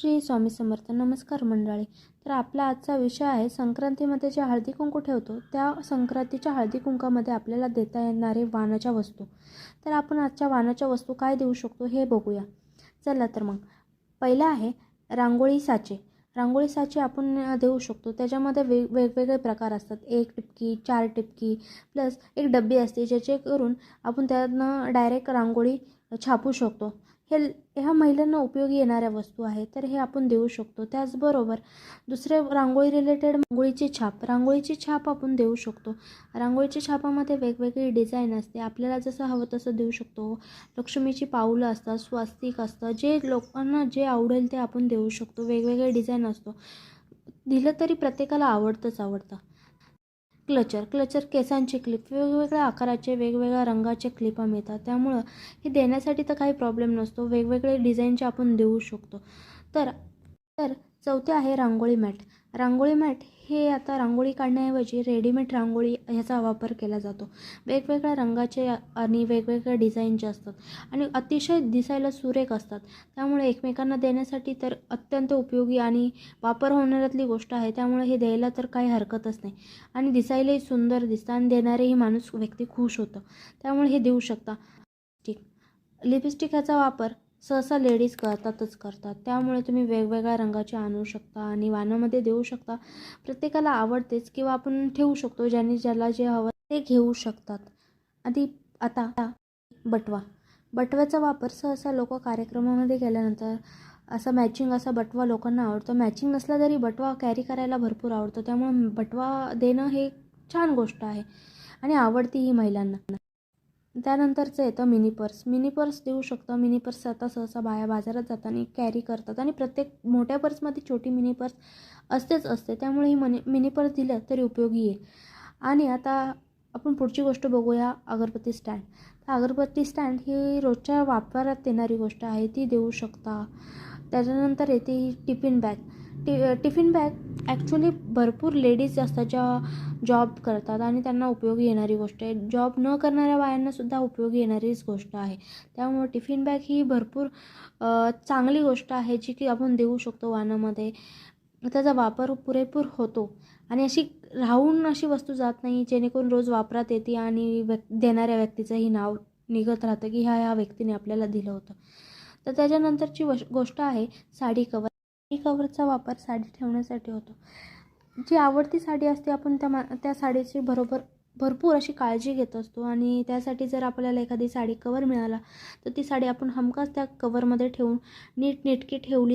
श्री स्वामी समर्थ. नमस्कार मंडळी. तर आपला आजचा विषय आहे संक्रांतीमध्ये जे हळदी कुंकू ठेवतो त्या संक्रांतीच्या हळदी कुंकामध्ये आपल्याला देता येणारे वाणाच्या वस्तू. तर आपण आजच्या वाणाच्या वस्तू काय देऊ शकतो हे बघूया. चला तर मग पहिला आहे रांगोळी साचे. रांगोळी साचे आपण देऊ शकतो. त्याच्यामध्ये वेगवेगळे प्रकार असतात. 1 टिपकी, 4 टिपकी प्लस एक डब्बी असते ज्याचे करून आपण त्यातनं डायरेक्ट रांगोळी छापू शकतो. ह्या महिलांना उपयोगी येणाऱ्या वस्तू आहेत, तर हे आपण देऊ शकतो. त्याचबरोबर दुसरे रांगोळी रिलेटेड रांगोळीची छाप आपण देऊ शकतो. रांगोळीच्या छापामध्ये वेगवेगळी डिझाईन असते. आपल्याला जसं हवं तसं देऊ शकतो. लक्ष्मीची पाऊलं असतात, स्वास्तिक असतं, जे लोकांना जे आवडेल ते आपण देऊ शकतो. वेगवेगळे डिझाईन असतो. दिलं तरी प्रत्येकाला आवडतं. क्लचर केसांची क्लिप, वेगवेगळ्या आकाराचे वेगवेगळ्या रंगाचे क्लिपा मिळतात. त्यामुळं हे देण्यासाठी तर काही प्रॉब्लेम नसतो. वेगवेगळे डिझाईनचे आपण देऊ शकतो. तर तर चौथे आहे रांगोळी मॅट. रांगोळी मॅट हे आता रांगोळी काढण्याऐवजी रेडीमेड रांगोळी ह्याचा वापर केला जातो. वेगवेगळ्या रंगाचे आणि वेगवेगळ्या डिझाईनचे असतात आणि अतिशय दिसायला सुरेख असतात. त्यामुळे एकमेकांना देण्यासाठी तर अत्यंत उपयोगी आणि वापर होणाऱ्यातली गोष्ट आहे. त्यामुळे हे द्यायला तर काही हरकतच नाही आणि दिसायलाही सुंदर दिसतं आणि देणारेही व्यक्ती खुश होतं. त्यामुळे हे देऊ शकता. लिपस्टिक ह्याचा वापर सहसा लेडीज करतात. त्यामुळे तुम्ही वेगवेगळ्या रंगाचे आणू शकता आणि वाणामध्ये देऊ शकता. प्रत्येकाला आवडतेच किंवा आपण ठेवू शकतो. ज्याला जे हवं ते घेऊ शकतात. आता बटव्याचा वापर सहसा लोक कार्यक्रमामध्ये गेल्यानंतर मॅचिंग असा बटवा लोकांना आवडतो. मॅचिंग नसला तरी बटवा कॅरी करायला भरपूर आवडतं. त्यामुळे बटवा देणं हे छान गोष्ट आहे आणि आवडती ही महिलांना. त्यानंतरचं येतं मिनी पर्स देऊ शकतो. मिनी पर्स आता सहसा बाया बाजारात जाताना कॅरी करतात आणि प्रत्येक मोठ्या पर्समध्ये छोटी मिनी पर्स असते. त्यामुळे ही मिनी पर्स दिलं तरी उपयोगी येईल. आणि आता आपण पुढची गोष्ट बघूया, अगरबत्ती स्टँड. तर अगरबत्ती स्टँड ही रोजच्या वापरात येणारी गोष्ट आहे, ती देऊ शकता. त्याच्यानंतर येते ही टिफिन बॅग ॲक्च्युली भरपूर लेडीज असतात ज्या जॉब करतात आणि त्यांना उपयोगी येणारी गोष्ट आहे. जॉब न करणाऱ्या बायांनासुद्धा उपयोगी येणारीच गोष्ट आहे. त्यामुळे टिफिन बॅग ही भरपूर चांगली गोष्ट आहे जी की आपण देऊ शकतो वाणामध्ये. त्याचा वापर पुरेपूर होतो आणि अशी वस्तू जात नाही जेणेकरून रोज वापरात येते आणि देणाऱ्या व्यक्तीचंही नाव निघत राहतं की ह्या व्यक्तीने आपल्याला दिलं होतं. तर त्याच्यानंतरची गोष्ट आहे साडी कवर. साडी कवरचा वापर साडी ठेवण्यासाठी होतो. जी आवडती साडी असते आपण त्या साडीची भरपूर अशी काळजी घेत असतो आणि त्यासाठी जर आपल्याला एखादी साडी कवर मिळाला तर ती साडी आपण हमखास त्या कवरमध्ये ठेवून नीटनेटकी ठेवली